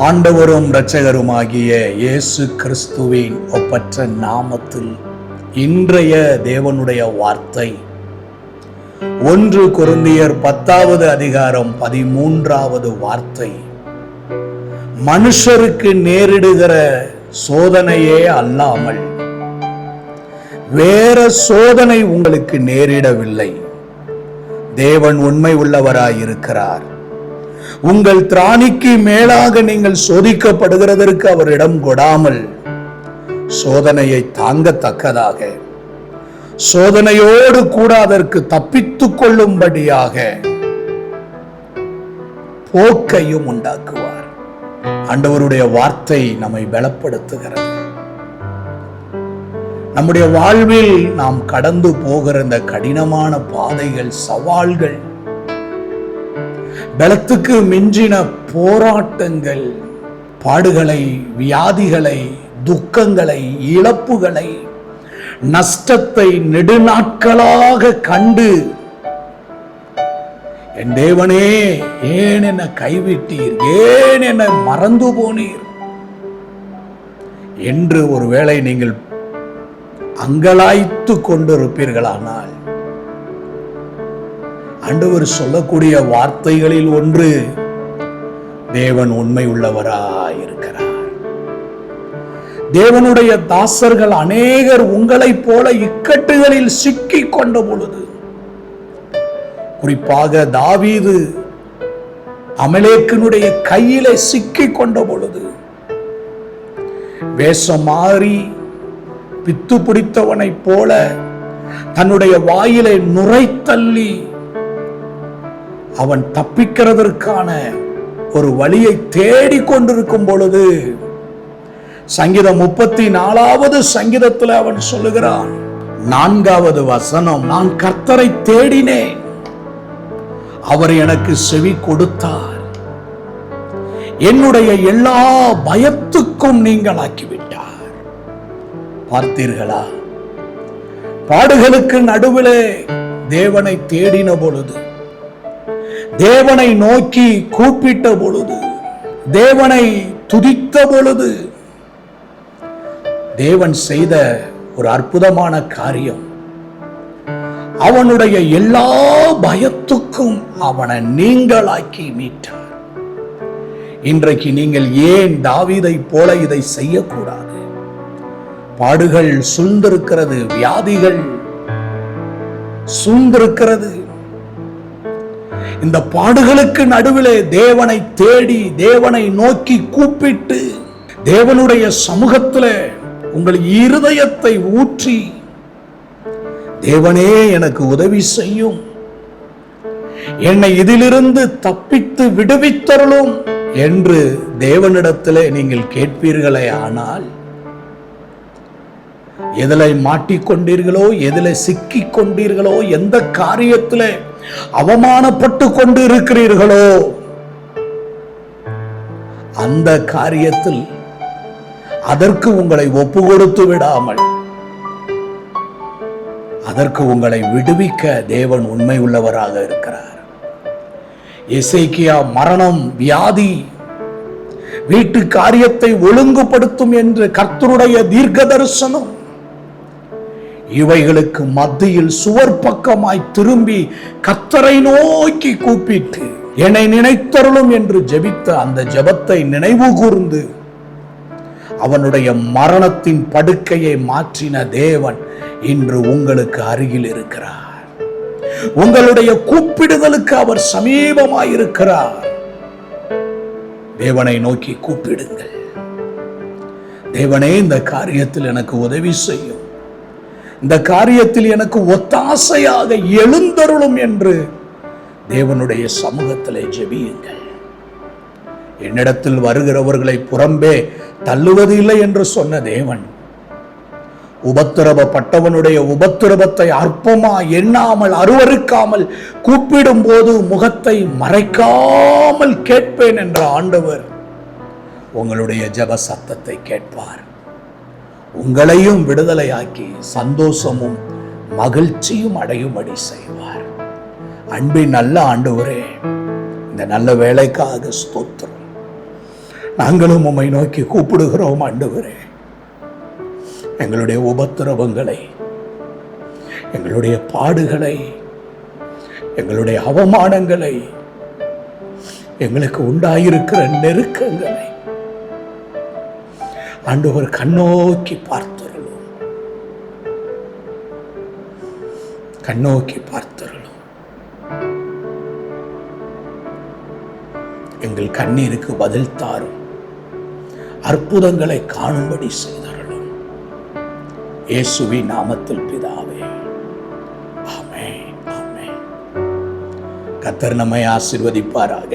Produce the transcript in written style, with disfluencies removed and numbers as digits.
ஆண்டவரும் இரட்சகருமாகிய இயேசு கிறிஸ்துவின் ஒப்பற்ற நாமத்தில் இன்றைய தேவனுடைய வார்த்தை 1 கொரிந்தியர் 10வது அதிகாரம் 13வது வார்த்தை. மனுஷருக்கு நேரிடுகிற சோதனையே அல்லாமல் வேற சோதனை உங்களுக்கு நேரிடவில்லை. தேவன் உண்மை உள்ளவராயிருக்கிறார். உங்கள் திராணிக்கு மேலாக நீங்கள் சோதிக்கப்படுகிறதற்கு அவர் இடம் கொடாமல் சோதனையை தாங்கத்தக்கதாக சோதனையோடு கூட அதற்கு தப்பித்துக் கொள்ளும்படியாக போக்கையும் உண்டாக்குவார். ஆண்டவருடைய வார்த்தை நம்மை பலப்படுத்துகிறது. நம்முடைய வாழ்வில் நாம் கடந்து போகிற இந்த கடினமான பாதைகள், சவால்கள், பலத்துக்கு மிஞ்சின போராட்டங்கள், பாடுகளை, வியாதிகளை, துக்கங்களை, இழப்புகளை, நஷ்டத்தை நெடுநாட்களாக கண்டு என் தேவனே ஏன் என்னை கைவிட்டீர், ஏன் என்னை மறந்து போனீர் என்று ஒருவேளை நீங்கள் அங்கலாய்த்து கொண்டிருப்பீர்களானால் ஆண்டவர் சொல்லக்கூடிய வார்த்தைகளில் ஒன்று, தேவன் உண்மை உள்ளவராயிருக்கிறார். தேவனுடைய தாசர்கள் அநேகர் உங்களைப் போல இக்கட்டுகளில் சிக்கிக் கொண்ட பொழுது, குறிப்பாக தாவீது அமலேக்கினுடைய கையிலே சிக்கிக் கொண்ட பொழுது, வேஷம் மாறி பித்து பிடித்தவனைப் போல தன்னுடைய வாயிலை நுரைத்தள்ளி அவன் தப்பிக்கிறதற்கான ஒரு வழியை தேடிக் கொண்டிருக்கும் பொழுது, சங்கீதம் 34வது சங்கீதத்தில் அவன் சொல்லுகிறான், 4வது வசனம், நான் கர்த்தரை தேடினேன், அவர் எனக்கு செவி கொடுத்தார், என்னுடைய எல்லா பயத்துக்கும் நீங்களாக்கிவிட்டார். பார்த்தீர்களா? பாடுகளுக்கு நடுவிலே தேவனை தேடின பொழுது, தேவனை நோக்கி கூப்பிட்ட பொழுது, தேவனை துதித்த பொழுது, தேவன் செய்த ஒரு அற்புதமான காரியம், அவனுடைய எல்லா பயத்துக்கும் அவனை நீங்களாக்கி மீட்டார். இன்றைக்கு நீங்கள் ஏன் தாவீதை போல இதை செய்யக்கூடாது? பாடுகள் சூழ்ந்திருக்கிறது, வியாதிகள் சூழ்ந்திருக்கிறது. இந்த பாடுகளுக்கு நடுவிலே தேவனை தேடி, தேவனை நோக்கி கூப்பிட்டு, தேவனுடைய சமூகத்தில் உங்கள் இருதயத்தை ஊற்றி, தேவனே எனக்கு உதவி செய்யும், என்னை இதிலிருந்து தப்பித்து விடுவித்தருளும் என்று தேவனிடத்திலே நீங்கள் கேட்பீர்களே ஆனால், எதில் மாட்டிக்கொண்டீர்களோ, எதில் சிக்கிக் கொண்டீர்களோ, எந்த காரியத்திலே அவமானப்பட்டு கொண்டு இருக்கிறீர்களோ, அந்த காரியத்தில் அதற்கு உங்களை ஒப்பு கொடுத்து விடாமல் அதற்கு உங்களை விடுவிக்க தேவன் உண்மை உள்ளவராக இருக்கிறார். எசேக்கியா மரணம், வியாதி, வீட்டு காரியத்தை ஒழுங்குபடுத்தும் என்று கர்த்தருடைய தீர்க்க தரிசனம், இவைகளுக்கு மத்தியில் சுவர் பக்கமாய் திரும்பி கர்த்தரை நோக்கி கூப்பிட்டு என்னை நினைத்தருளும் என்று ஜெபித்த அந்த ஜெபத்தை நினைவு கூர்ந்து அவனுடைய மரணத்தின் படுக்கையை மாற்றின தேவன் இன்று உங்களுக்கு அருகில் இருக்கிறார். உங்களுடைய கூப்பிடுதலுக்கு அவர் சமீபமாயிருக்கிறார். தேவனை நோக்கி கூப்பிடுங்கள். தேவனே, இந்த காரியத்தில் எனக்கு உதவி செய்யும், இந்த காரியத்தில் எனக்கு ஒத்தாசையாக எழுந்தருளும் என்று தேவனுடைய சமூகத்திலே ஜெபியுங்கள். என்னிடத்தில் வருகிறவர்களை புறம்பே தள்ளுவது இல்லை என்று சொன்ன தேவன், உபத்திரவப்பட்டவனுடைய உபத்திரவத்தை அற்பமா எண்ணாமல், அருவருக்காமல் கூப்பிடும் போது முகத்தை மறைக்காமல் கேட்பேன் என்ற ஆண்டவர் உங்களுடைய ஜெப சத்தத்தை கேட்பார். உங்களையும் விடுதலையாக்கி சந்தோஷமும் மகிழ்ச்சியும் அடையும்படி செய்வார். அன்பின் நல்ல ஆண்டவரே, இந்த நல்ல வேலைக்காக ஸ்தோத்திரம். நாங்களும் உம்மை நோக்கி கூப்பிடுகிறோம் ஆண்டவரே. எங்களுடைய உபத்திரவங்களை, எங்களுடைய பாடுகளை, எங்களுடைய அவமானங்களை, எங்களுக்கு உண்டாயிருக்கிற நெருக்கங்களை ஆண்டவர் கண்ணோக்கி பார்த்தருளும், கண்ணோக்கி பார்த்தருளும். எங்கள் கண்ணீருக்கு பதில் தாரும், அற்புதங்களை காணும்படி செய்தருளும். இயேசுவின் நாமத்தில் பிதாவே, ஆமென், ஆமென். கர்த்தர் நம்மை ஆசீர்வதிப்பாராக.